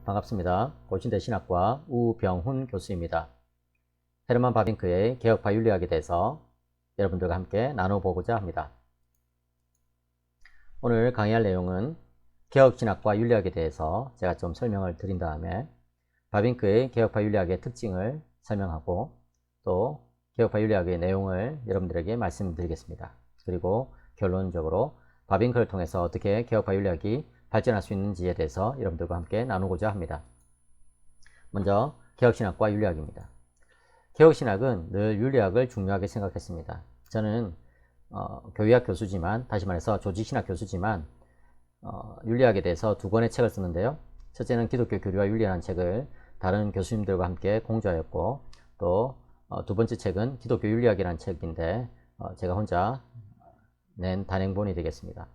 반갑습니다. 고신대 신학과 우병훈 교수입니다. 헤르만 바빙크의 개혁파 윤리학에 대해서 여러분들과 함께 나눠보고자 합니다. 오늘 강의할 내용은 개혁신학과 윤리학에 대해서 제가 좀 설명을 드린 다음에 바빙크의 개혁파 윤리학의 특징을 설명하고 또 개혁파 윤리학의 내용을 여러분들에게 말씀드리겠습니다. 그리고 결론적으로 바빙크를 통해서 어떻게 개혁파 윤리학이 발전할 수 있는지에 대해서 여러분들과 함께 나누고자 합니다. 먼저 개혁신학과 윤리학입니다. 개혁신학은 늘 윤리학을 중요하게 생각했습니다. 저는 교의학 교수지만, 다시 말해서 조직신학 교수지만 윤리학에 대해서 두 권의 책을 쓰는데요. 첫째는 기독교 교리와 윤리라는 책을 다른 교수님들과 함께 공저하였고, 또 두 번째 책은 기독교 윤리학이라는 책인데 제가 혼자 낸 단행본이 되겠습니다.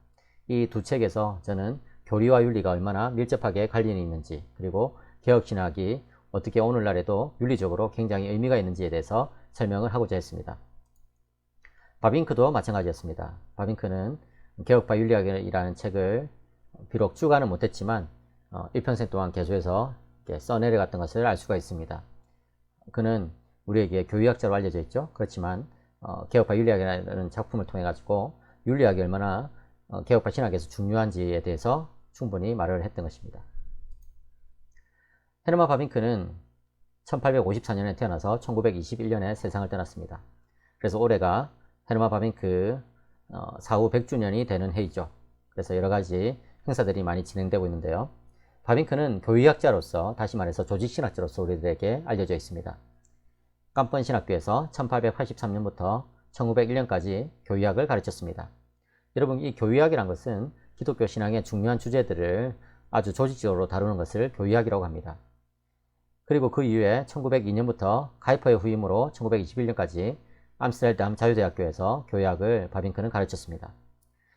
이 두 책에서 저는 교리와 윤리가 얼마나 밀접하게 관련이 있는지, 그리고 개혁신학이 어떻게 오늘날에도 윤리적으로 굉장히 의미가 있는지에 대해서 설명을 하고자 했습니다. 바빙크도 마찬가지였습니다. 바빙크는 개혁파 윤리학이라는 책을 비록 주관은 못했지만 일평생 동안 계속해서 써내려갔던 것을 알 수가 있습니다. 그는 우리에게 교의학자로 알려져 있죠. 그렇지만 개혁파 윤리학이라는 작품을 통해 가지고 윤리학이 얼마나 개혁파 신학에서 중요한지에 대해서 충분히 말을 했던 것입니다. 헤르만 바빙크는 1854년에 태어나서 1921년에 세상을 떠났습니다. 그래서 올해가 헤르만 바빙크 사후 100주년이 되는 해이죠. 그래서 여러 가지 행사들이 많이 진행되고 있는데요. 바빙크는 교의학자로서, 다시 말해서 조직신학자로서 우리들에게 알려져 있습니다. 깜번 신학교에서 1883년부터 1901년까지 교의학을 가르쳤습니다. 여러분, 이 교의학이란 것은 기독교 신앙의 중요한 주제들을 아주 조직적으로 다루는 것을 교의학이라고 합니다. 그리고 그 이후에 1902년부터 가이퍼의 후임으로 1921년까지 암스테르담 자유대학교에서 교의학을 바빙크는 가르쳤습니다.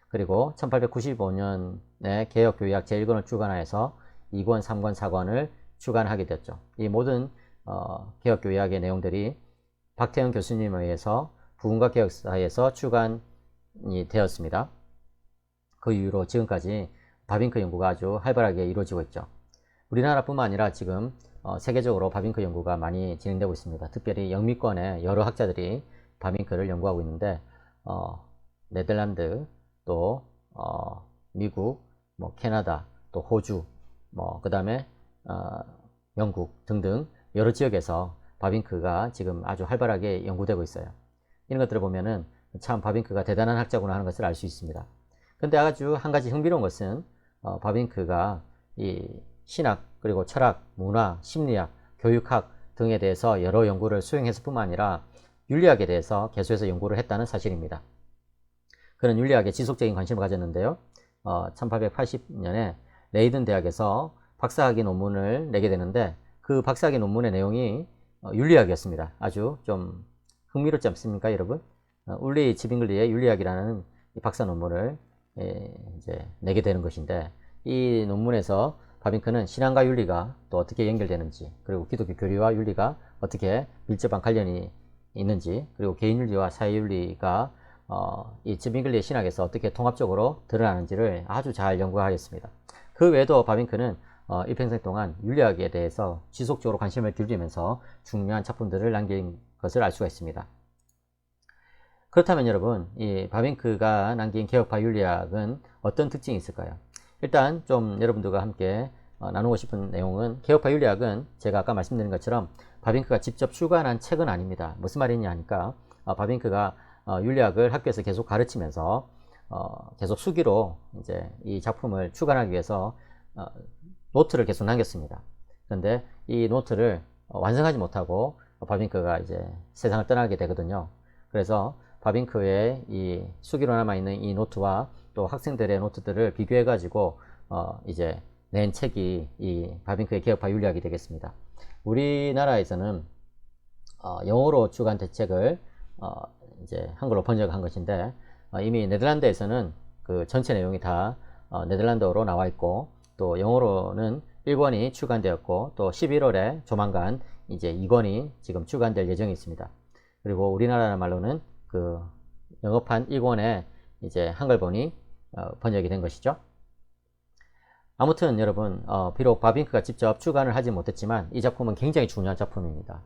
그리고 1895년에 개혁교의학 제1권을 주관하여서 2권, 3권, 4권을 주관하게 되었죠. 이 모든 개혁교의학의 내용들이 박태영 교수님에 의해서 부흥과 개혁사에서 주관이 되었습니다. 그 이후로 지금까지 바빙크 연구가 아주 활발하게 이루어지고 있죠. 우리나라뿐만 아니라 지금 세계적으로 바빙크 연구가 많이 진행되고 있습니다. 특별히 영미권의 여러 학자들이 바빙크를 연구하고 있는데 네덜란드, 또 미국, 캐나다, 또 호주, 그 다음에 영국 등등 여러 지역에서 바빙크가 지금 아주 활발하게 연구되고 있어요. 이런 것들을 보면은 참 바빙크가 대단한 학자구나 하는 것을 알 수 있습니다. 근데 아주 한 가지 흥미로운 것은 바빙크가 이 신학, 그리고 철학, 문화, 심리학, 교육학 등에 대해서 여러 연구를 수행했을 뿐만 아니라 윤리학에 대해서 계속해서 연구를 했다는 사실입니다. 그는 윤리학에 지속적인 관심을 가졌는데요. 1880년에 레이든 대학에서 박사학위 논문을 내게 되는데 그 박사학위 논문의 내용이 윤리학이었습니다. 아주 좀 흥미롭지 않습니까, 여러분? 울리 지빙글리의 윤리학이라는 박사 논문을 이제 내게 되는 것인데, 이 논문에서 바빙크는 신앙과 윤리가 또 어떻게 연결되는지, 그리고 기독교 교리와 윤리가 어떻게 밀접한 관련이 있는지, 그리고 개인윤리와 사회윤리가 이 지빙글리의 신학에서 어떻게 통합적으로 드러나는지를 아주 잘 연구하였습니다. 그 외에도 바빙크는 일평생 동안 윤리학에 대해서 지속적으로 관심을 기울이면서 중요한 작품들을 남긴 것을 알 수가 있습니다. 그렇다면 여러분, 이 바빙크가 남긴 개혁파 윤리학은 어떤 특징이 있을까요? 일단 좀 여러분들과 함께 나누고 싶은 내용은, 개혁파 윤리학은 제가 아까 말씀드린 것처럼 바빙크가 직접 출간한 책은 아닙니다. 무슨 말이냐 하니까 바빙크가 윤리학을 학교에서 계속 가르치면서 계속 수기로 이제 이 작품을 출간하기 위해서 노트를 계속 남겼습니다. 그런데 이 노트를 완성하지 못하고 바빙크가 이제 세상을 떠나게 되거든요. 그래서 바빙크의 이 수기로 남아있는 이 노트와 또 학생들의 노트들을 비교해 가지고 이제 낸 책이 이 바빙크의 개혁파 윤리학이 되겠습니다. 우리나라에서는 영어로 출간된 책을 이제 한글로 번역한 것인데, 이미 네덜란드에서는 그 전체 내용이 다 네덜란드어로 나와 있고, 또 영어로는 1권이 출간되었고, 또 11월에 조만간 이제 2권이 지금 출간될 예정이 있습니다. 그리고 우리나라 말로는 그 영어판 1권에 이제 한글본이 번역이 된 것이죠. 아무튼 여러분, 비록 바빙크가 직접 주관을 하지 못했지만 이 작품은 굉장히 중요한 작품입니다.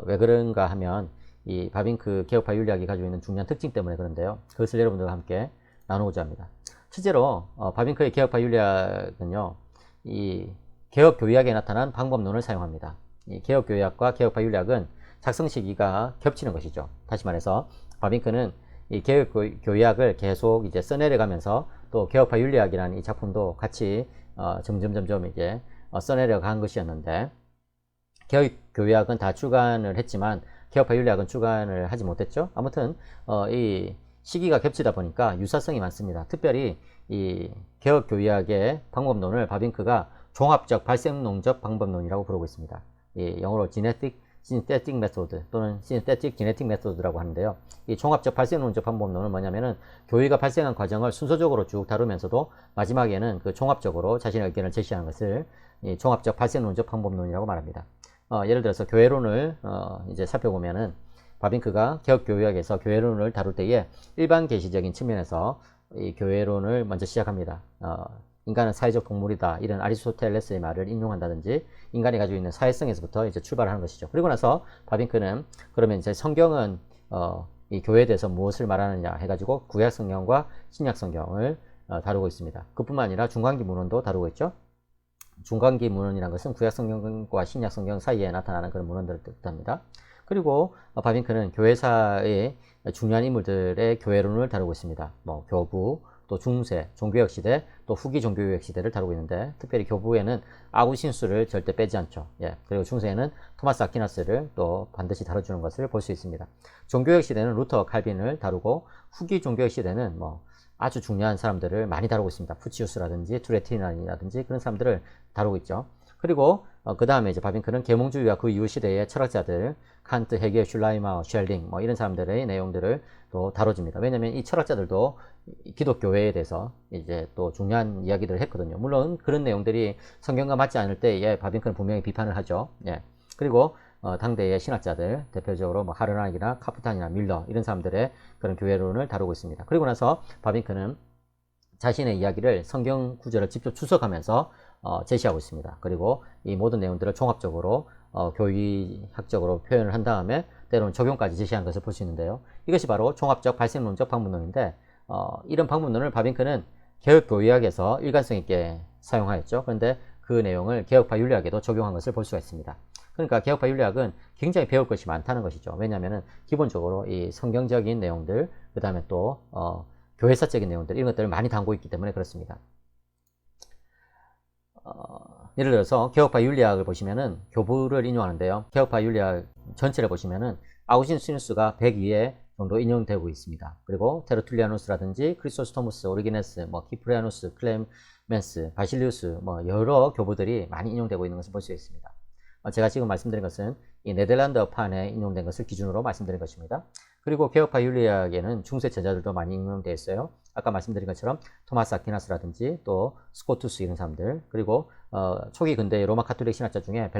왜 그런가 하면 이 바빙크 개혁파 윤리학이 가지고 있는 중요한 특징 때문에 그런데요. 그것을 여러분들과 함께 나누고자 합니다. 실제로 바빙크의 개혁파 윤리학은요, 이 개혁교의학에 나타난 방법론을 사용합니다. 이 개혁교의학과 개혁파 윤리학은 작성 시기가 겹치는 것이죠. 다시 말해서 바빙크는 이 개혁교의학을 계속 이제 써내려가면서 또 개혁파 윤리학이라는 이 작품도 같이 점점 이제 써내려간 것이었는데, 개혁교의학은 다 주관을 했지만 개혁파 윤리학은 주관을 하지 못했죠. 아무튼 이 시기가 겹치다 보니까 유사성이 많습니다. 특별히 이 개혁교의학의 방법론을 바빙크가 종합적 발생론적 방법론이라고 부르고 있습니다. 이 영어로 synthetic method 또는 synthetic genetic method라고 하는데요. 이 종합적 발생론적 방법론은 뭐냐면은 교의가 발생한 과정을 순서적으로 쭉 다루면서도 마지막에는 그 종합적으로 자신의 의견을 제시하는 것을 이 종합적 발생론적 방법론이라고 말합니다. 예를 들어서 교회론을 이제 살펴보면은 바빙크가 개혁교의학에서 교회론을 다룰 때에 일반 계시적인 측면에서 이 교회론을 먼저 시작합니다. 인간은 사회적 동물이다, 이런 아리스토텔레스의 말을 인용한다든지 인간이 가지고 있는 사회성에서부터 이제 출발하는 것이죠. 그리고 나서 바빙크는 그러면 이제 성경은 이 교회에 대해서 무엇을 말하느냐 해가지고 구약 성경과 신약 성경을 다루고 있습니다. 그뿐만 아니라 중간기 문헌도 다루고 있죠. 중간기 문헌이라는 것은 구약 성경과 신약 성경 사이에 나타나는 그런 문헌들을 뜻합니다. 그리고 바빙크는 교회사의 중요한 인물들의 교회론을 다루고 있습니다. 뭐 교부, 또 중세, 종교개혁 시대, 또 후기 종교개혁 시대를 다루고 있는데, 특별히 교부에는 아구신수를 절대 빼지 않죠. 예. 그리고 중세에는 토마스 아퀴나스를 또 반드시 다뤄주는 것을 볼 수 있습니다. 종교개혁 시대는 루터, 칼빈을 다루고, 후기 종교개혁 시대는 뭐 아주 중요한 사람들을 많이 다루고 있습니다. 푸치우스라든지 투레티난이라든지 그런 사람들을 다루고 있죠. 그리고 그 다음에 이제 바빙크는 계몽주의와 그 이후 시대의 철학자들, 칸트, 헤겔, 슐라이마우, 쉘링 뭐 이런 사람들의 내용들을 또 다뤄줍니다. 왜냐하면 이 철학자들도 기독교회에 대해서 이제 또 중요한 이야기들을 했거든요. 물론 그런 내용들이 성경과 맞지 않을 때에 바빙크는 분명히 비판을 하죠. 예. 그리고 당대의 신학자들, 대표적으로 뭐 하르락이나 카프탄이나 밀러 이런 사람들의 그런 교회론을 다루고 있습니다. 그리고 나서 바빙크는 자신의 이야기를 성경 구절을 직접 추석하면서 제시하고 있습니다. 그리고 이 모든 내용들을 종합적으로 교의학적으로 표현을 한 다음에 때로는 적용까지 제시한 것을 볼 수 있는데요. 이것이 바로 종합적 발생론적 방법론인데, 이런 방법론을 바빙크는 개혁교의학에서 일관성 있게 사용하였죠. 그런데 그 내용을 개혁파 윤리학에도 적용한 것을 볼 수가 있습니다. 그러니까 개혁파 윤리학은 굉장히 배울 것이 많다는 것이죠. 왜냐하면 기본적으로 이 성경적인 내용들, 그 다음에 또 교회사적인 내용들, 이런 것들을 많이 담고 있기 때문에 그렇습니다. 예를 들어서 개혁파 윤리학을 보시면은 교부를 인용하는데요. 개혁파 윤리학 전체를 보시면은 아우구스티누스가 100위에 정도 인용되고 있습니다. 그리고 테르툴리아누스라든지 크리소스토무스, 오리게네스, 뭐 키프리아누스, 클레멘스, 바실리우스, 뭐 여러 교부들이 많이 인용되고 있는 것을 볼 수 있습니다. 제가 지금 말씀드린 것은 이 네덜란드어판에 인용된 것을 기준으로 말씀드린 것입니다. 그리고 개혁파 윤리학에는 중세 제자들도 많이 인용되어 있어요. 아까 말씀드린 것처럼 토마스 아퀴나스라든지 또 스코투스 이런 사람들, 그리고 초기 근대의 로마 카톨릭 신학자 중에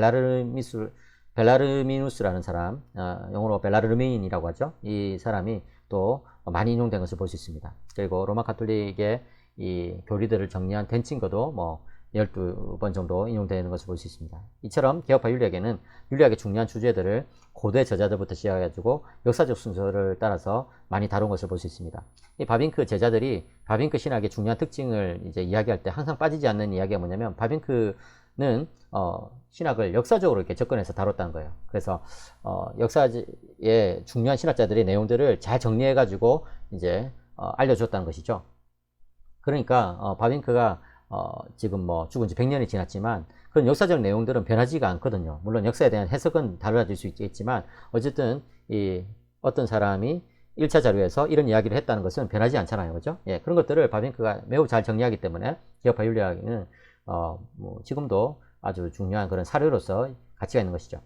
벨라르미누스라는 사람, 영어로 벨라르민이라고 하죠. 이 사람이 또 많이 인용된 것을 볼 수 있습니다. 그리고 로마 카톨릭의 이 교리들을 정리한 덴칭거도 뭐 12번 정도 인용되는 것을 볼 수 있습니다. 이처럼 개혁파 윤리학에는 윤리학의 중요한 주제들을 고대 저자들부터 시작해가지고 역사적 순서를 따라서 많이 다룬 것을 볼 수 있습니다. 이 바빙크 제자들이 바빙크 신학의 중요한 특징을 이제 이야기할 때 항상 빠지지 않는 이야기가 뭐냐면, 바빙크는 신학을 역사적으로 이렇게 접근해서 다뤘다는 거예요. 그래서 역사의 중요한 신학자들의 내용들을 잘 정리해가지고 이제 알려줬다는 것이죠. 그러니까 바빙크가 지금 뭐 죽은 지 100년이 지났지만 그런 역사적 내용들은 변하지가 않거든요. 물론 역사에 대한 해석은 달라질 수 있겠지만 어쨌든 이 어떤 사람이 1차 자료에서 이런 이야기를 했다는 것은 변하지 않잖아요. 그죠? 예, 그런 것들을 바빙크가 매우 잘 정리하기 때문에 개혁파 윤리학은 뭐 지금도 아주 중요한 그런 사료로서 가치가 있는 것이죠.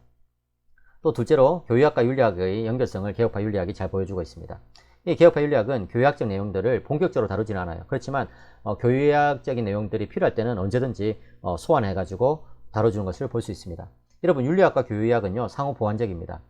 또 둘째로 교의학과 윤리학의 연결성을 개혁파 윤리학이 잘 보여주고 있습니다. 이 개혁파 윤리학은 교회학적 내용들을 본격적으로 다루지는 않아요. 그렇지만 교회학적인 내용들이 필요할 때는 언제든지 소환해가지고 다뤄주는 것을 볼 수 있습니다. 여러분, 윤리학과 교회학은요 상호 보완적입니다.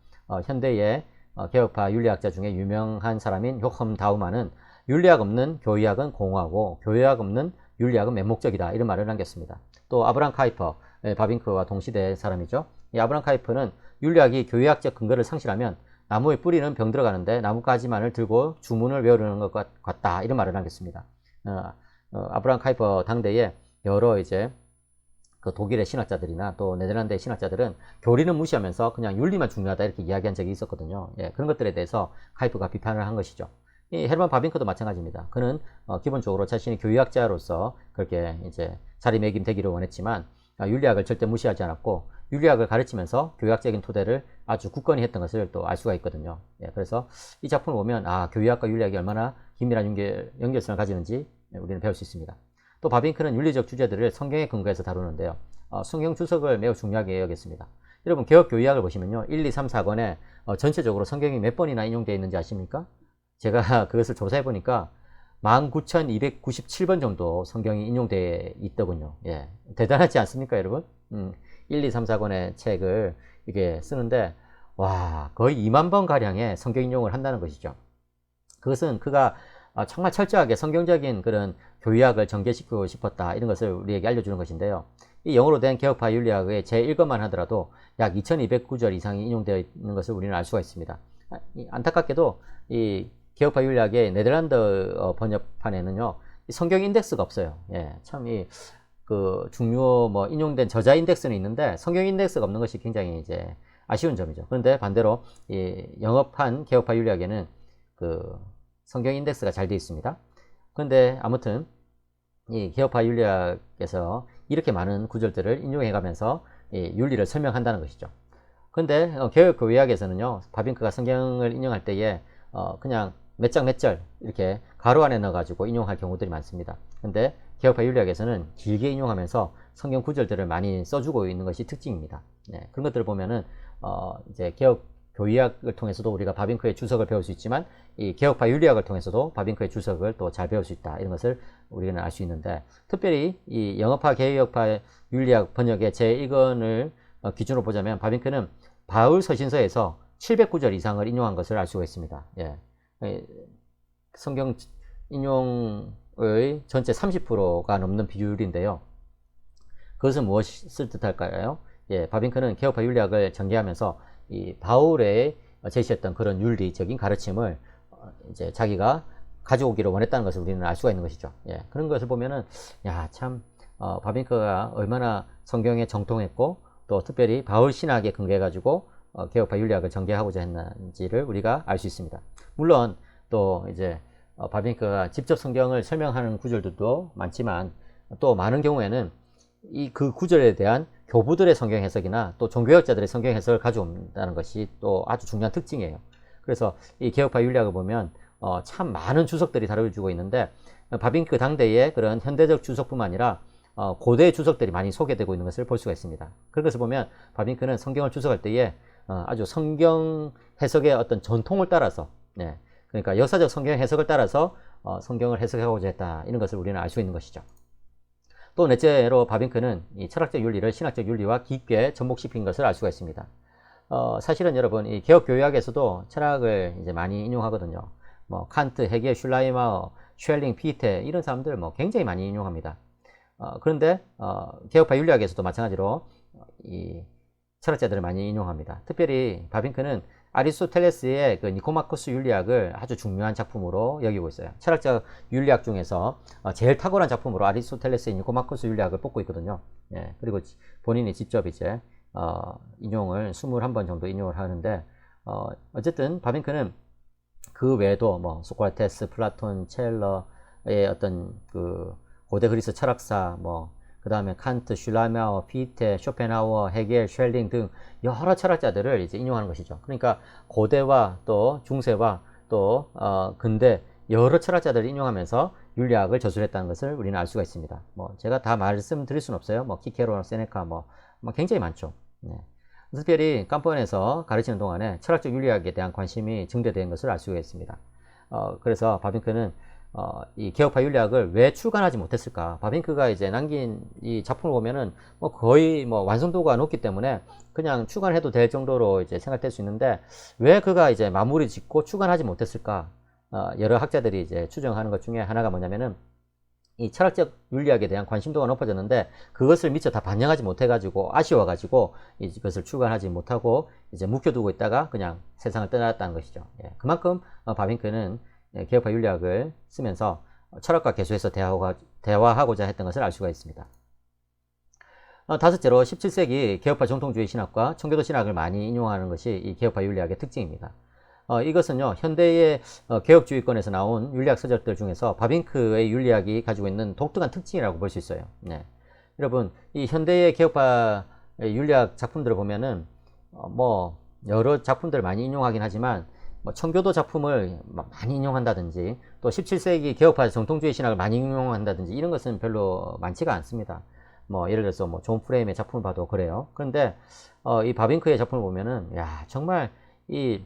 현대의 개혁파 윤리학자 중에 유명한 사람인 요컴 다우만은 윤리학 없는 교의학은 공허하고 교회학 없는 윤리학은 맹목적이다 이런 말을 남겼습니다. 또 아브람 카이퍼, 바빙크와 동시대 사람이죠. 이 아브람 카이퍼는 윤리학이 교회학적 근거를 상실하면 나무의 뿌리는 병 들어가는데 나뭇가지만을 들고 주문을 외우려는 것 같다 이런 말을 남겼습니다. 아브람 카이퍼 당대에 여러 이제 그 독일의 신학자들이나 또 네덜란드의 신학자들은 교리는 무시하면서 그냥 윤리만 중요하다 이렇게 이야기한 적이 있었거든요. 예, 그런 것들에 대해서 카이퍼가 비판을 한 것이죠. 이 헤르만 바빙크도 마찬가지입니다. 그는 기본적으로 자신이 교육학자로서 그렇게 이제 자리매김되기를 원했지만 윤리학을 절대 무시하지 않았고 윤리학을 가르치면서 교육학적인 토대를 아주 굳건히 했던 것을 또 알 수가 있거든요. 예, 그래서 이 작품을 보면 교육학과 윤리학이 얼마나 긴밀한 연결성을 가지는지 우리는 배울 수 있습니다. 또 바빙크는 윤리적 주제들을 성경에 근거해서 다루는데요. 성경 주석을 매우 중요하게 여겼습니다. 여러분 개혁교의학을 보시면요. 1, 2, 3, 4권에 전체적으로 성경이 몇 번이나 인용되어 있는지 아십니까? 제가 그것을 조사해 보니까 19,297번 정도 성경이 인용되어 있더군요. 예, 대단하지 않습니까, 여러분? 1, 2, 3, 4권의 책을 이게 쓰는데 와, 거의 2만 번 가량의 성경 인용을 한다는 것이죠. 그것은 그가 정말 철저하게 성경적인 그런 교의학을 전개시키고 싶었다 이런 것을 우리에게 알려주는 것인데요. 이 영어로 된 개혁파 윤리학의 제1권만 하더라도 약 2209절 이상이 인용되어 있는 것을 우리는 알 수가 있습니다. 안타깝게도 이 개혁파 윤리학의 네덜란드 번역판에는요 성경 인덱스가 없어요. 예, 참 그 중요 인용된 저자 인덱스는 있는데 성경 인덱스가 없는 것이 굉장히 이제 아쉬운 점이죠. 그런데 반대로 이 영어판 개혁파 윤리학에는 그 성경 인덱스가 잘 되어 있습니다. 그런데 아무튼 이 개혁파 윤리학에서 이렇게 많은 구절들을 인용해 가면서 이 윤리를 설명한다는 것이죠. 그런데 개혁교의학에서는요 바빙크가 성경을 인용할 때에 그냥 몇 장 몇 절 이렇게 가로 안에 넣어 가지고 인용할 경우들이 많습니다. 근데 개혁파 윤리학에서는 길게 인용하면서 성경 구절들을 많이 써주고 있는 것이 특징입니다. 네, 그런 것들을 보면은 이제 개혁 교의학을 통해서도 우리가 바빙크의 주석을 배울 수 있지만 이 개혁파 윤리학을 통해서도 바빙크의 주석을 또 잘 배울 수 있다 이런 것을 우리는 알 수 있는데 특별히 이 영어파 개혁파 윤리학 번역의 제1권을 기준으로 보자면 바빙크는 바울 서신서에서 709절 이상을 인용한 것을 알 수가 있습니다. 예. 성경 인용의 전체 30%가 넘는 비율인데요. 그것은 무엇을 뜻할까요? 예, 바빙크는 개혁파 윤리학을 전개하면서 이 바울의 제시했던 그런 윤리적인 가르침을 이제 자기가 가져오기를 원했다는 것을 우리는 알 수가 있는 것이죠. 예, 그런 것을 보면은 참 바빙크가 얼마나 성경에 정통했고 또 특별히 바울 신학에 근거해 가지고 개혁파 윤리학을 전개하고자 했는지를 우리가 알 수 있습니다. 물론 또 이제 바빙크가 직접 성경을 설명하는 구절들도 많지만 또 많은 경우에는 그 구절에 대한 교부들의 성경 해석이나 또 종교학자들의 성경 해석을 가져온다는 것이 또 아주 중요한 특징이에요. 그래서 이 개혁파 윤리학을 보면 참 많은 주석들이 다뤄지고 있는데 바빙크 당대의 그런 현대적 주석뿐만 아니라 고대 주석들이 많이 소개되고 있는 것을 볼 수가 있습니다. 그런 것을 보면 바빙크는 성경을 주석할 때에 아주 성경 해석의 어떤 전통을 따라서 그러니까 역사적 성경 해석을 따라서 성경을 해석하고자 했다 이런 것을 우리는 알 수 있는 것이죠. 또 넷째로 바빙크는 이 철학적 윤리를 신학적 윤리와 깊게 접목시킨 것을 알 수가 있습니다. 사실은 여러분 이 개혁교의학에서도 철학을 이제 많이 인용하거든요. 칸트, 헤겔, 슐라이마어, 쉘링, 피테 이런 사람들 굉장히 많이 인용합니다. 그런데 개혁파 윤리학에서도 마찬가지로 이 철학자들을 많이 인용합니다. 특별히 바빙크는 아리스토텔레스의 그 니코마코스 윤리학을 아주 중요한 작품으로 여기고 있어요. 철학적 윤리학 중에서 제일 탁월한 작품으로 아리스토텔레스의 니코마코스 윤리학을 뽑고 있거든요. 예, 그리고 본인이 직접 이제 인용을 21번 정도 인용을 하는데 어쨌든 바빙크는 그 외에도 소크라테스, 플라톤, 첼러의 어떤 그 고대 그리스 철학사 그 다음에 칸트, 슐라이마어, 피테, 쇼펜하우어, 헤겔, 쉘링 등 여러 철학자들을 이제 인용하는 것이죠. 그러니까 고대와 또 중세와 또 근대 여러 철학자들을 인용하면서 윤리학을 저술했다는 것을 우리는 알 수가 있습니다. 제가 다 말씀드릴 수는 없어요. 키케로, 세네카 굉장히 많죠. 네. 특별히 깜번에서 가르치는 동안에 철학적 윤리학에 대한 관심이 증대된 것을 알 수가 있습니다. 그래서 바빙크는 이 개혁파 윤리학을 왜 출간하지 못했을까? 바빙크가 이제 남긴 이 작품을 보면은 거의 완성도가 높기 때문에 그냥 출간해도 될 정도로 이제 생각될 수 있는데 왜 그가 이제 마무리 짓고 출간하지 못했을까? 여러 학자들이 이제 추정하는 것 중에 하나가 뭐냐면은 이 철학적 윤리학에 대한 관심도가 높아졌는데 그것을 미처 다 반영하지 못해가지고 아쉬워가지고 이것을 출간하지 못하고 이제 묵혀두고 있다가 그냥 세상을 떠났다는 것이죠. 예, 그만큼 바빙크는 개혁파 윤리학을 쓰면서 철학과 개수에서 대화하고자 했던 것을 알 수가 있습니다. 다섯째로 17세기 개혁파 정통주의 신학과 청교도 신학을 많이 인용하는 것이 이 개혁파 윤리학의 특징입니다. 이것은요, 현대의 개혁주의권에서 나온 윤리학 서적들 중에서 바빙크의 윤리학이 가지고 있는 독특한 특징이라고 볼 수 있어요. 네. 여러분, 이 현대의 개혁파 윤리학 작품들을 보면은, 여러 작품들을 많이 인용하긴 하지만, 청교도 작품을 많이 인용한다든지, 또 17세기 개혁파 정통주의 신학을 많이 인용한다든지, 이런 것은 별로 많지가 않습니다. 예를 들어서 존 프레임의 작품을 봐도 그래요. 그런데, 이 바빙크의 작품을 보면은, 야, 정말 이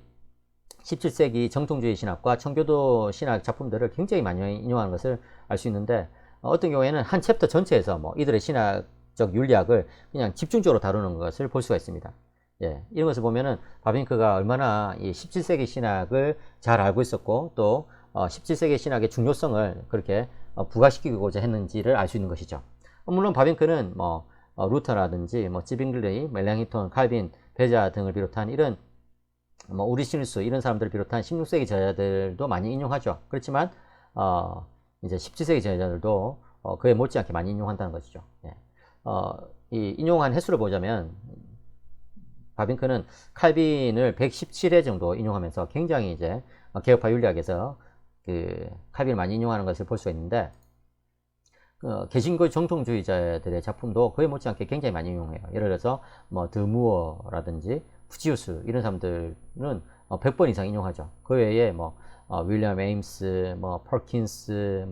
17세기 정통주의 신학과 청교도 신학 작품들을 굉장히 많이 인용하는 것을 알 수 있는데 어떤 경우에는 한 챕터 전체에서 이들의 신학적 윤리학을 그냥 집중적으로 다루는 것을 볼 수가 있습니다. 예, 이런 것을 보면은 바빙크가 얼마나 이 17세기 신학을 잘 알고 있었고 또 17세기 신학의 중요성을 그렇게 부각시키고자 했는지를 알 수 있는 것이죠. 물론 바빙크는 루터라든지 지빙글레이, 멜랑히톤, 칼빈, 베자 등을 비롯한 이런 우리시누스 이런 사람들을 비롯한 16세기 저자들도 많이 인용하죠. 그렇지만 이제 17세기 저자들도 그에 못지않게 많이 인용한다는 것이죠. 예. 이 인용한 횟수를 보자면 바빙크는 칼빈을 117회 정도 인용하면서 굉장히 이제 개혁파 윤리학에서 그 칼빈을 많이 인용하는 것을 볼 수가 있는데 개신교 정통주의자들의 작품도 그에 못지않게 굉장히 많이 인용해요. 예를 들어서 드무어라든지 푸치우스 이런 사람들은 100번 이상 인용하죠. 그 외에 윌리엄 에임스, 퍼킨스,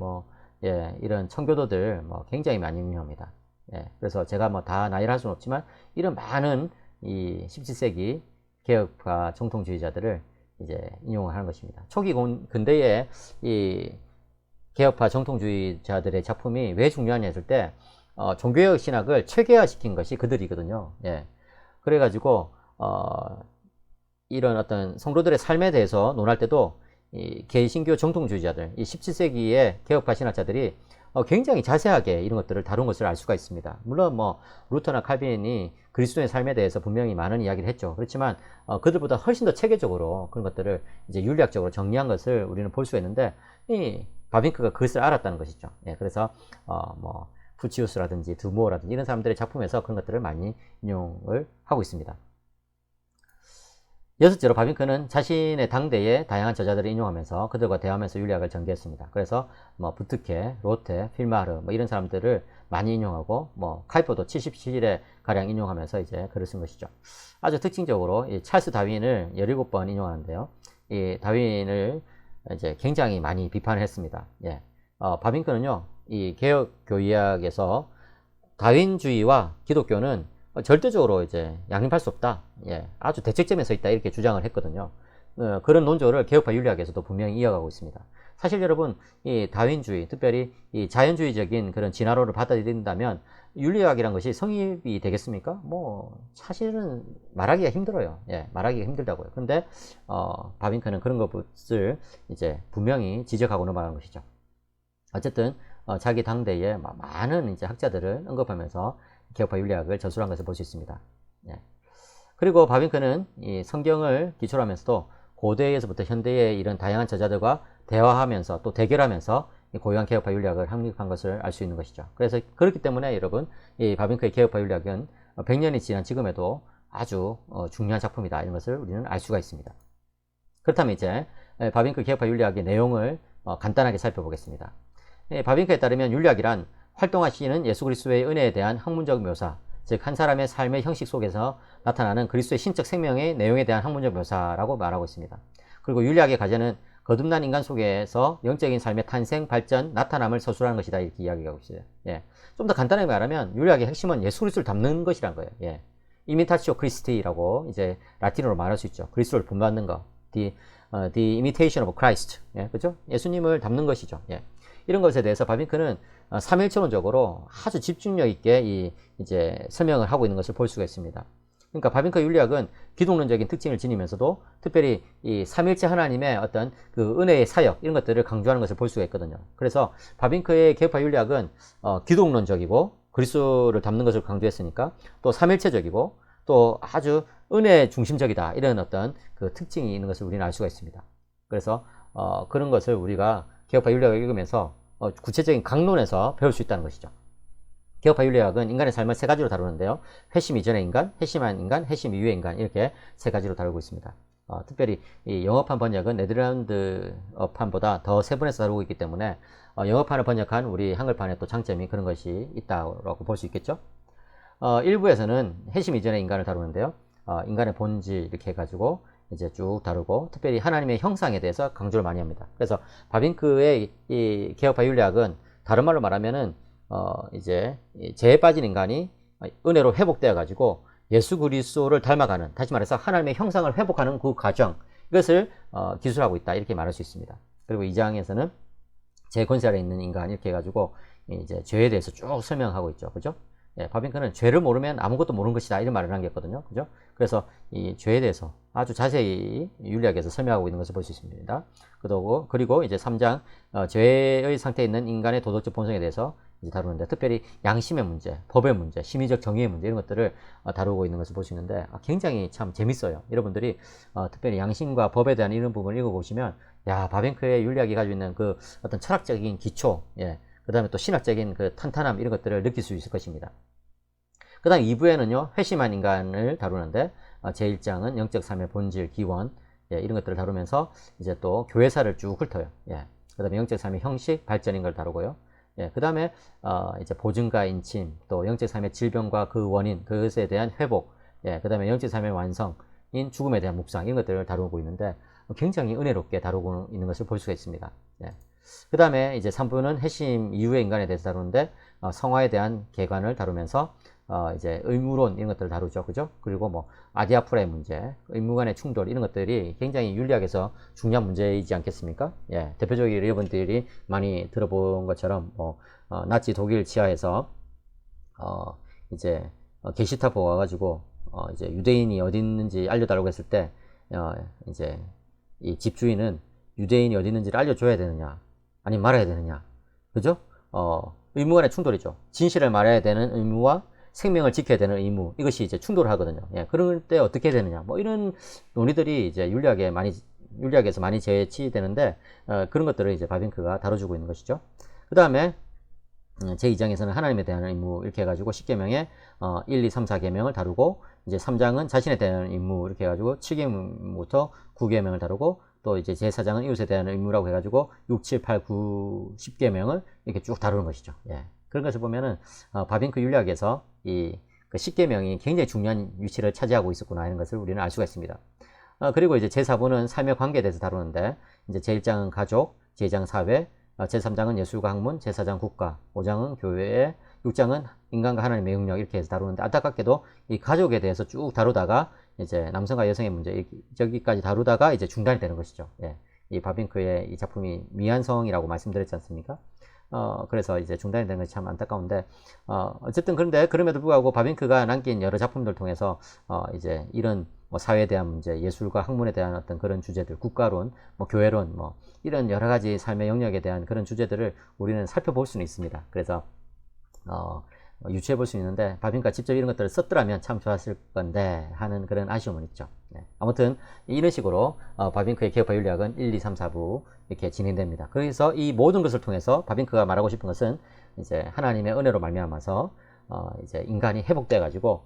이런 청교도들 굉장히 많이 인용합니다. 예, 그래서 제가 다 나열할 수는 없지만 이런 많은 이 17세기 개혁파 정통주의자들을 이제 인용을 하는 것입니다. 초기 근대의 이 개혁파 정통주의자들의 작품이 왜 중요하냐 했을 때 종교개혁 신학을 체계화시킨 것이 그들이거든요. 예, 그래가지고 이런 어떤 성도들의 삶에 대해서 논할 때도 이 개신교 정통주의자들, 이 17세기의 개혁파 신학자들이 굉장히 자세하게 이런 것들을 다룬 것을 알 수가 있습니다. 물론 루터나 칼빈이 그리스도의 삶에 대해서 분명히 많은 이야기를 했죠. 그렇지만 그들보다 훨씬 더 체계적으로 그런 것들을 이제 윤리학적으로 정리한 것을 우리는 볼 수 있는데 이 바빙크가 그것을 알았다는 것이죠. 예, 그래서 푸치우스라든지 드무어라든지 이런 사람들의 작품에서 그런 것들을 많이 인용을 하고 있습니다. 여섯째로 바빙크는 자신의 당대의 다양한 저자들을 인용하면서 그들과 대화하면서 윤리학을 전개했습니다. 그래서 부트케, 로테, 필마르 이런 사람들을 많이 인용하고 카이퍼도 77에 가량 인용하면서 이제 글을 쓴 것이죠. 아주 특징적으로 이 찰스 다윈을 17번 인용하는데요. 이 다윈을 이제 굉장히 많이 비판을 했습니다. 예. 바빙크는요, 이 개혁교의학에서 다윈주의와 기독교는 절대적으로 이제 양립할 수 없다. 예, 아주 대척점에 서 있다. 이렇게 주장을 했거든요. 그런 논조를 개혁파 윤리학에서도 분명히 이어가고 있습니다. 사실 여러분, 이 다윈주의, 특별히 이 자연주의적인 그런 진화론을 받아들인다면 윤리학이란 것이 성립이 되겠습니까? 사실은 말하기가 힘들어요. 예, 말하기가 힘들다고요. 근데, 바빙크는 그런 것을 이제 분명히 지적하고 넘어가는 것이죠. 어쨌든, 자기 당대에 많은 이제 학자들을 언급하면서 개혁파 윤리학을 저술한 것을 볼 수 있습니다. 예. 그리고 바빙크는 이 성경을 기초로 하면서도 고대에서부터 현대의 이런 다양한 저자들과 대화하면서 또 대결하면서 이 고유한 개혁파 윤리학을 확립한 것을 알 수 있는 것이죠. 그래서 그렇기 때문에 여러분, 이 바빙크의 개혁파 윤리학은 100년이 지난 지금에도 아주 중요한 작품이다. 이런 것을 우리는 알 수가 있습니다. 그렇다면 이제 바빙크 개혁파 윤리학의 내용을 간단하게 살펴보겠습니다. 바빙크에 따르면 윤리학이란 활동하시는 예수 그리스도의 은혜에 대한 학문적 묘사, 즉 한 사람의 삶의 형식 속에서 나타나는 그리스도의 신적 생명의 내용에 대한 학문적 묘사라고 말하고 있습니다. 그리고 윤리학의 과제는 거듭난 인간 속에서 영적인 삶의 탄생, 발전, 나타남을 서술하는 것이다. 이렇게 이야기하고 있어요. 예. 좀 더 간단하게 말하면 윤리학의 핵심은 예수 그리스도를 담는 것이란 거예요. 예. 이미타티오 크리스티라고 이제 라틴어로 말할 수 있죠. 그리스도를 본받는 것. The imitation of Christ. 예, 그죠? 예수님을 담는 것이죠. 예. 이런 것에 대해서 바빙크는 삼일체론적으로 아주 집중력 있게 이제 설명을 하고 있는 것을 볼 수가 있습니다. 그러니까 바빙크 윤리학은 기독론적인 특징을 지니면서도 특별히 이 삼일체 하나님의 어떤 그 은혜의 사역 이런 것들을 강조하는 것을 볼 수가 있거든요. 그래서 바빙크의 개혁파 윤리학은 기독론적이고 그리스도를 담는 것을 강조했으니까 또 삼일체적이고 또 아주 은혜 중심적이다 이런 어떤 그 특징이 있는 것을 우리는 알 수가 있습니다. 그래서 그런 것을 우리가 개혁파 윤리학을 읽으면서 구체적인 강론에서 배울 수 있다는 것이죠. 개혁파 윤리학은 인간의 삶을 세 가지로 다루는데요. 회심 이전의 인간, 회심한 인간, 회심 이후의 인간 이렇게 세 가지로 다루고 있습니다. 특별히 이 영어판 번역은 네덜란드판보다 더 세분해서 다루고 있기 때문에 영어판을 번역한 우리 한글판에 또 장점이 그런 것이 있다고 볼 수 있겠죠. 일부에서는 회심 이전의 인간을 다루는데요. 인간의 본질 이렇게 해가지고 이제 쭉 다루고 특별히 하나님의 형상에 대해서 강조를 많이 합니다. 그래서 바빙크의 이 개혁파 윤리학은 다른 말로 말하면은 이제 죄에 빠진 인간이 은혜로 회복되어 가지고 예수 그리스도를 닮아가는, 다시 말해서 하나님의 형상을 회복하는 그 과정, 이것을 기술하고 있다 이렇게 말할 수 있습니다. 그리고 2장에서는 죄 권세 아래 있는 인간 이렇게 해가지고 이제 죄에 대해서 쭉 설명하고 있죠. 그죠? 예, 바빙크는 죄를 모르면 아무것도 모르는 것이다 이런 말을 남겼거든요. 그죠? 그래서 이 죄에 대해서 아주 자세히 윤리학에서 설명하고 있는 것을 볼 수 있습니다. 그리고 이제 3장 죄의 상태에 있는 인간의 도덕적 본성에 대해서 이제 다루는데 특별히 양심의 문제, 법의 문제, 심리적 정의의 문제 이런 것들을 다루고 있는 것을 볼 수 있는데 굉장히 참 재밌어요. 여러분들이 특별히 양심과 법에 대한 이런 부분을 읽어보시면 야, 바빙크의 윤리학이 가지고 있는 그 어떤 철학적인 기초, 예, 그 다음에 또 신학적인 그 탄탄함 이런 것들을 느낄 수 있을 것입니다. 그 다음 2부에는요 회심한 인간을 다루는데 제1장은 영적 삶의 본질, 기원, 예, 이런 것들을 다루면서 이제 또 교회사를 쭉 훑어요. 예. 그 다음에 영적 삶의 형식, 발전인 걸 다루고요. 예, 그 다음에 이제 보증과 인침, 또 영적 삶의 질병과 그 원인, 그것에 대한 회복, 예, 그 다음에 영적 삶의 완성인 죽음에 대한 묵상 이런 것들을 다루고 있는데 굉장히 은혜롭게 다루고 있는 것을 볼 수가 있습니다. 예. 그 다음에 이제 3부는 회심 이후의 인간에 대해서 다루는데 성화에 대한 개관을 다루면서 이제 의무론 이런 것들을 다루죠. 그죠? 그리고 뭐 아디아프라의 문제, 의무 간의 충돌 이런 것들이 굉장히 윤리학에서 중요한 문제이지 않겠습니까? 예, 대표적으로 여러분들이 많이 들어본 것처럼 뭐 나치 독일 지하에서 이제 게시타포 와가지고 이제 유대인이 어디 있는지 알려달라고 했을 때 이제 이 집주인은 유대인이 어디 있는지를 알려줘야 되느냐 아니면 말아야 되느냐, 그죠? 의무 간의 충돌이죠. 진실을 말해야 되는 의무와 생명을 지켜야 되는 의무, 이것이 이제 충돌을 하거든요. 예, 그럴 때 어떻게 되느냐, 뭐 이런 논의들이 이제 윤리학에서 많이 제치되는데 그런 것들을 이제 바빙크가 다뤄주고 있는 것이죠. 그 다음에 제2장에서는 하나님에 대한 의무 이렇게 해가지고 10계명에 1, 2, 3, 4계명을 다루고 이제 3장은 자신에 대한 의무 이렇게 해가지고 7계명부터 9계명을 다루고 또 이제 제4장은 이웃에 대한 의무라고 해가지고 6, 7, 8, 9, 10계명을 이렇게 쭉 다루는 것이죠. 예. 그런 것을 보면은 바빙크 윤리학에서 이 10계명이 굉장히 중요한 위치를 차지하고 있었구나 하는 것을 우리는 알 수가 있습니다. 그리고 이제 제4부는 삶의 관계에 대해서 다루는데 이제 제1장은 가족, 제2장 사회, 제3장은 예술과 학문, 제4장 국가, 5장은 교회, 6장은 인간과 하나님의 영역 이렇게 해서 다루는데 안타깝게도 이 가족에 대해서 쭉 다루다가 이제 남성과 여성의 문제 저기까지 다루다가 이제 중단이 되는 것이죠. 예. 이 바빙크의 이 작품이 미완성이라고 말씀드렸지 않습니까? 그래서 이제 중단이 되는 것이 참 안타까운데, 어쨌든 그런데 그럼에도 불구하고 바빙크가 남긴 여러 작품들 통해서, 이제 이런 뭐 사회에 대한 문제, 예술과 학문에 대한 어떤 그런 주제들, 국가론, 뭐 교회론, 뭐 이런 여러 가지 삶의 영역에 대한 그런 주제들을 우리는 살펴볼 수는 있습니다. 그래서, 유추해 볼 수 있는데 바빙크가 직접 이런 것들을 썼더라면 참 좋았을 건데 하는 그런 아쉬움은 있죠. 네. 아무튼 이런 식으로 바빙크의 개혁파 윤리학은 1, 2, 3, 4부 이렇게 진행됩니다. 그래서 이 모든 것을 통해서 바빙크가 말하고 싶은 것은 이제 하나님의 은혜로 말미암아서 이제 인간이 회복돼 가지고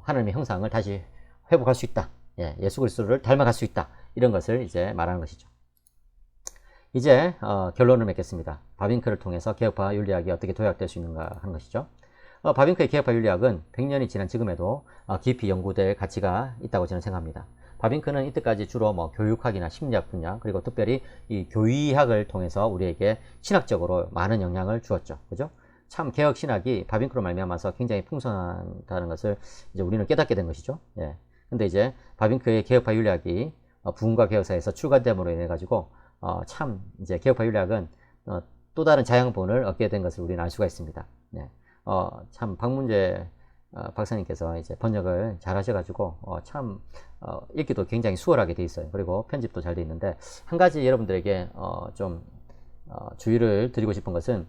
하나님의 형상을 다시 회복할 수 있다. 예, 예수 그리스도를 닮아갈 수 있다. 이런 것을 이제 말하는 것이죠. 이제 결론을 맺겠습니다. 바빙크를 통해서 개혁파 윤리학이 어떻게 도약될 수 있는가 하는 것이죠. 바빙크의 개혁파 윤리학은 100년이 지난 지금에도 깊이 연구될 가치가 있다고 저는 생각합니다. 바빙크는 이때까지 주로 뭐 교육학이나 심리학 분야, 그리고 특별히 이 교의학을 통해서 우리에게 신학적으로 많은 영향을 주었죠. 그죠? 참 개혁 신학이 바빙크로 말미암아서 굉장히 풍성하다는 것을 이제 우리는 깨닫게 된 것이죠. 예. 근데 이제 바빙크의 개혁파 윤리학이 부흥과 개혁사에서 출간됨으로 인해 가지고 참 이제 개혁파 윤리학은 또 다른 자양분을 얻게 된 것을 우리는 알 수가 있습니다. 네. 참 박문재 박사님께서 이제 번역을 잘 하셔가지고 참 읽기도 굉장히 수월하게 돼 있어요. 그리고 편집도 잘 돼 있는데 한 가지 여러분들에게 좀 주의를 드리고 싶은 것은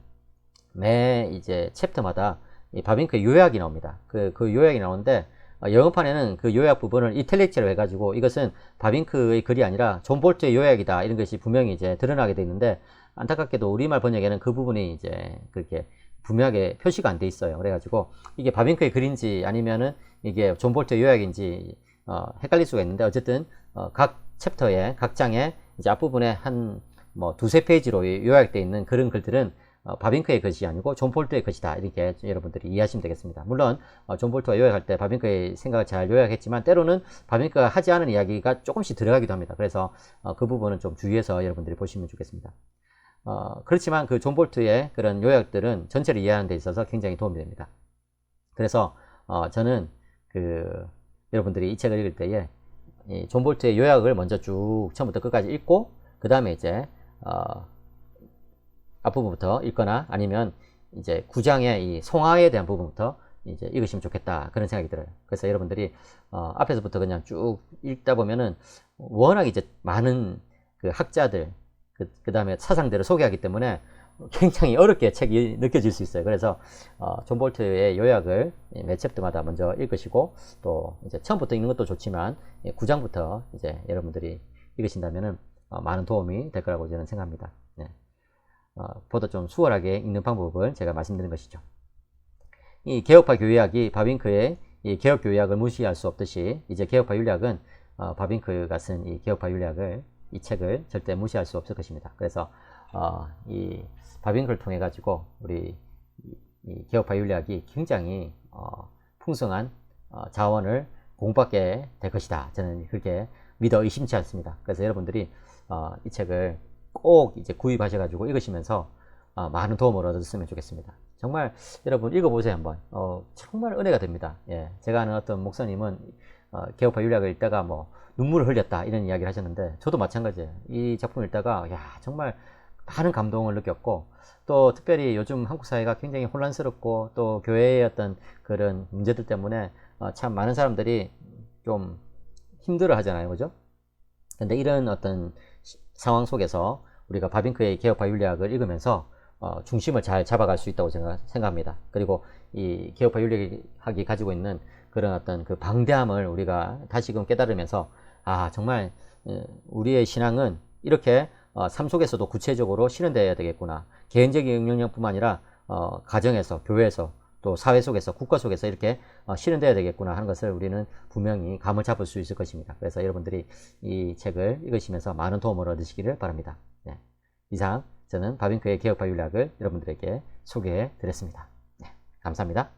매 이제 챕터마다 이 바빙크의 요약이 나옵니다. 그 요약이 나오는데 영어판에는 그 요약 부분을 이탈릭체로 해가지고 이것은 바빙크의 글이 아니라 존 볼트의 요약이다 이런 것이 분명히 이제 드러나게 돼 있는데 안타깝게도 우리말 번역에는 그 부분이 이제 그렇게 분명하게 표시가 안 돼 있어요. 그래가지고 이게 바빙크의 글인지 아니면은 이게 존 볼트의 요약인지 헷갈릴 수가 있는데 어쨌든 각 챕터에 각 장에 이제 앞부분에 한 뭐 두세 페이지로 요약되어 있는 그런 글들은 바빙크의 것이 아니고 존 볼트의 것이다 이렇게 여러분들이 이해하시면 되겠습니다. 물론 존 볼트가 요약할 때 바빙크의 생각을 잘 요약했지만 때로는 바빙크가 하지 않은 이야기가 조금씩 들어가기도 합니다. 그래서 그 부분은 좀 주의해서 여러분들이 보시면 좋겠습니다. 그렇지만 그 존 볼트의 그런 요약들은 전체를 이해하는 데 있어서 굉장히 도움이 됩니다. 그래서 저는 여러분들이 이 책을 읽을 때에 이 존 볼트의 요약을 먼저 쭉 처음부터 끝까지 읽고 그 다음에 이제 앞부분부터 읽거나 아니면 이제 9장의 이 송하에 대한 부분부터 이제 읽으시면 좋겠다 그런 생각이 들어요. 그래서 여러분들이 앞에서부터 그냥 쭉 읽다 보면은 워낙 이제 많은 그 학자들 그 다음에 사상들을 소개하기 때문에 굉장히 어렵게 책이 느껴질 수 있어요. 그래서 존 볼트의 요약을 매 챕터마다 먼저 읽으시고 또 이제 처음부터 읽는 것도 좋지만 9장부터 이제 여러분들이 읽으신다면은 많은 도움이 될 거라고 저는 생각합니다. 네. 보다 좀 수월하게 읽는 방법을 제가 말씀드린 것이죠. 이 개혁파 교약이 바빙크의 이 개혁 교약을 무시할 수 없듯이 이제 개혁파 윤리학은 바빙크가 쓴 이 개혁파 윤리학을 이 책을 절대 무시할 수 없을 것입니다. 그래서 이 바빙크를 통해 가지고 우리 이 개혁파 윤리학이 굉장히 풍성한 자원을 공부하게 될 것이다. 저는 그렇게 믿어 의심치 않습니다. 그래서 여러분들이 이 책을 꼭 이제 구입하셔가지고 읽으시면서 많은 도움을 얻었으면 좋겠습니다. 정말 여러분 읽어보세요 한번. 정말 은혜가 됩니다. 예, 제가 아는 어떤 목사님은 개혁파 윤리학을 읽다가 뭐 눈물을 흘렸다 이런 이야기를 하셨는데 저도 마찬가지예요. 이 작품을 읽다가 야 정말 많은 감동을 느꼈고 또 특별히 요즘 한국 사회가 굉장히 혼란스럽고 또 교회의 어떤 그런 문제들 때문에 참 많은 사람들이 좀 힘들어 하잖아요. 그죠? 근데 이런 어떤 상황 속에서 우리가 바빙크의 개혁파 윤리학을 읽으면서 중심을 잘 잡아갈 수 있다고 제가 생각합니다. 그리고 이 개혁파 윤리학이 가지고 있는 그런 어떤 그 방대함을 우리가 다시금 깨달으면서 정말 우리의 신앙은 이렇게 삶 속에서도 구체적으로 실현되어야 되겠구나. 개인적인 영역뿐만 아니라 가정에서, 교회에서, 또 사회 속에서, 국가 속에서 이렇게 실현되어야 되겠구나 하는 것을 우리는 분명히 감을 잡을 수 있을 것입니다. 그래서 여러분들이 이 책을 읽으시면서 많은 도움을 얻으시기를 바랍니다. 네. 이상 저는 바빙크의 개혁파 윤리학을 여러분들에게 소개해 드렸습니다. 네. 감사합니다.